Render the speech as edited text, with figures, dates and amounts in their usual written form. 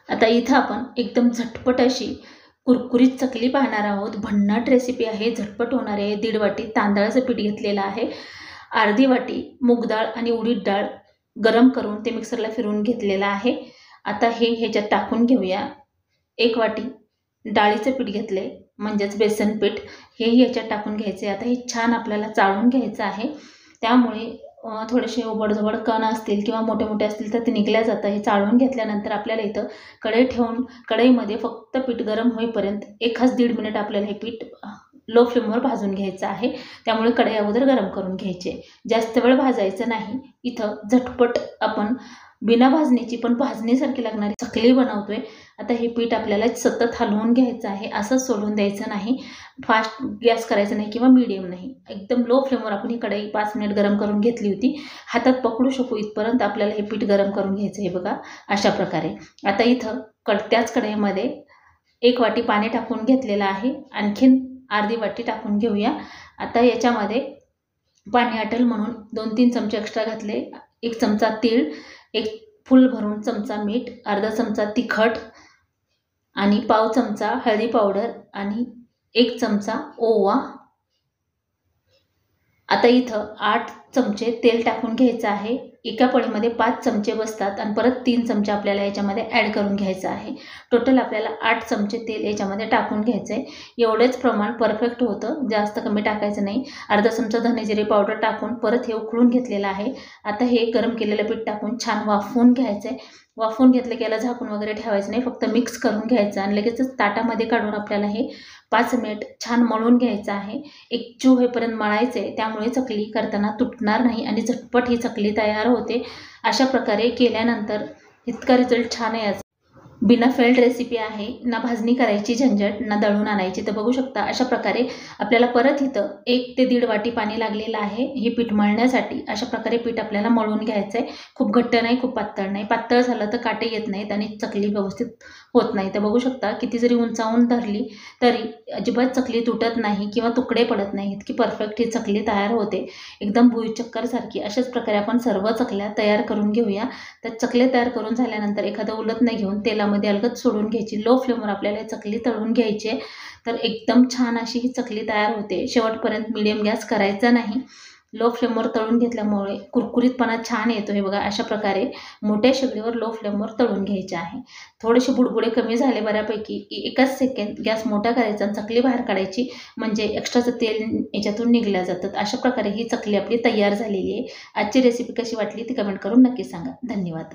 आता इथं आपण एकदम झटपट अशी कुरकुरीत चकली पाहणार आहोत। भन्नाट रेसिपी आहे, झटपट होणार आहे। 1.5 वाटी तांदळाचं पीठ घेतलेलं आहे, अर्धी वाटी मूग डाळ आणि उडीद डाळ गरम करून ते मिक्सरला फिरवून घेतलेलं आहे। आता हे ह्याच्यात टाकून घेऊया। 1 वाटी डाळीचं पीठ घेतले म्हणजेच बेसन पीठ, हेही ह्याच्यात टाकून घ्यायचे। आता हे छान आपल्याला चाळून घ्यायचं आहे, त्यामुळे थोडेसे ओबडधोबड कण असतील किंवा मोठे मोठे असतील तर ते निघल्या जातं। हे चाळून घेतल्यानंतर आपल्याला इथं कढई ठेवून कढईमध्ये फक्त पीठ गरम होईपर्यंत 1-1.5 मिनिट आपल्याला हे पीठ लो फ्लेमवर भाजून घ्यायचं आहे। त्यामुळे कढई अगोदर गरम करून घ्यायचे, जास्त वेळ भाजायचं नाही। इथं झटपट आपण बिना भाजणीची पण भाजणीसारखी लागणारी चकली बनवतोय। आता हे पीठ आपल्याला सतत हलवून घ्यायचं आहे, असंच सोडून द्यायचं नाही। फास्ट गॅस करायचा नाही किंवा मीडियम नाही, एकदम लो फ्लेमवर आपण ही कढई 5 मिनिट गरम करून घेतली होती। हातात पकडू शकू इथपर्यंत आपल्याला हे पीठ गरम करून घ्यायचं आहे बघा, अशा प्रकारे। आता इथं त्याच कढईमध्ये 1 वाटी पाणी टाकून घेतलेलं आहे, आणखीन अर्धी वाटी टाकून घेऊया। आता याच्यामध्ये पाणी आटेल म्हणून 2-3 चमचे एक्स्ट्रा घातले। 1 चमचा तीळ, 1 फुल भरून चमचा मीठ, अर्धा चमचा तिखट आणि पाव चमचा हळदी पावडर आणि 1 चमचा ओवा। आता इथं 8 चमचे तेल टाकून घ्यायचं आहे। एका पळीमध्ये 5 चमचे बसतात आणि परत 3 चमचे आपल्याला याच्यामध्ये ॲड करून घ्यायचं आहे। टोटल आपल्याला 8 चमचे तेल याच्यामध्ये टाकून घ्यायचं आहे। एवढेच प्रमाण परफेक्ट होतं, जास्त कमी टाकायचं नाही। अर्धा चमचा धने जिरे पावडर टाकून परत हे उकळून घेतलेलं आहे। आता हे गरम केलेलं पीठ टाकून छान वाफवून घ्यायचं आहे। वाफवून घेतलं की याला झाकून वगैरे ठेवायचं नाही, फक्त मिक्स करून घ्यायचं आणि लगेचच ताटामध्ये काढून आपल्याला हे 5 मिनिट छान मळून घ्यायचं आहे। एकजीव होईपर्यंत मळायचं आहे, त्यामुळे चकली करताना तुटणार नाही आणि झटपट ही चकली तयार होते। अशा प्रकारे केल्यानंतर इतका रिझल्ट छान आहे। बिना फेल्ड रेसिपी आहे, ना भाजणी करायची झंझट, ना दळून आणायची। तर बघू शकता अशा प्रकारे आपल्याला परत इथं 1 ते 1.5 वाटी पाणी लागलेलं आहे हे पीठ मळण्यासाठी। अशा प्रकारे पीठ आपल्याला मळून घ्यायचं आहे, खूप घट्ट नाही खूप पातळ नाही। पातळ झालं तर काटे येत नाहीत आणि चकली व्यवस्थित होत नाही। तर बघू शकता किती जरी उंचावून धरली तरी अजिबात चकली तुटत नाही किंवा तुकडे पडत नाही, इतकी परफेक्ट ही चकली तयार होते, एकदम भुईचक्कर सारखी। अशाच प्रकारे आपण सर्व चकल्या तयार करून घेऊया। तर चकले तयार करून झाल्यानंतर एखादं उलथणं घेऊन तेलामध्ये अलगद सोडून घ्यायची। लो फ्लेमवर आपल्याला चकली तळून घ्यायची आहे, तर एकदम छान अशी ही चकली तयार होते। शेवटपर्यंत मीडियम गॅस करायचा नाही, लो फ्लेमवर तळून घेतल्यामुळे कुरकुरीतपणा छान येतो। हे बघा अशा प्रकारे मोठ्या शेगडीवर लो फ्लेमवर तळून घ्यायचे आहे। थोडेसे बुडबुडे कमी झाले बऱ्यापैकी की 1 सेकंद गॅस मोठा करायचा आणि चकली बाहेर काढायची, म्हणजे एक्स्ट्राचं तेल याच्यातून निघल्या जातात। अशा प्रकारे ही चकली आपली तयार झालेली आहे। आजची रेसिपी कशी वाटली ती कमेंट करून नक्की सांगा। धन्यवाद।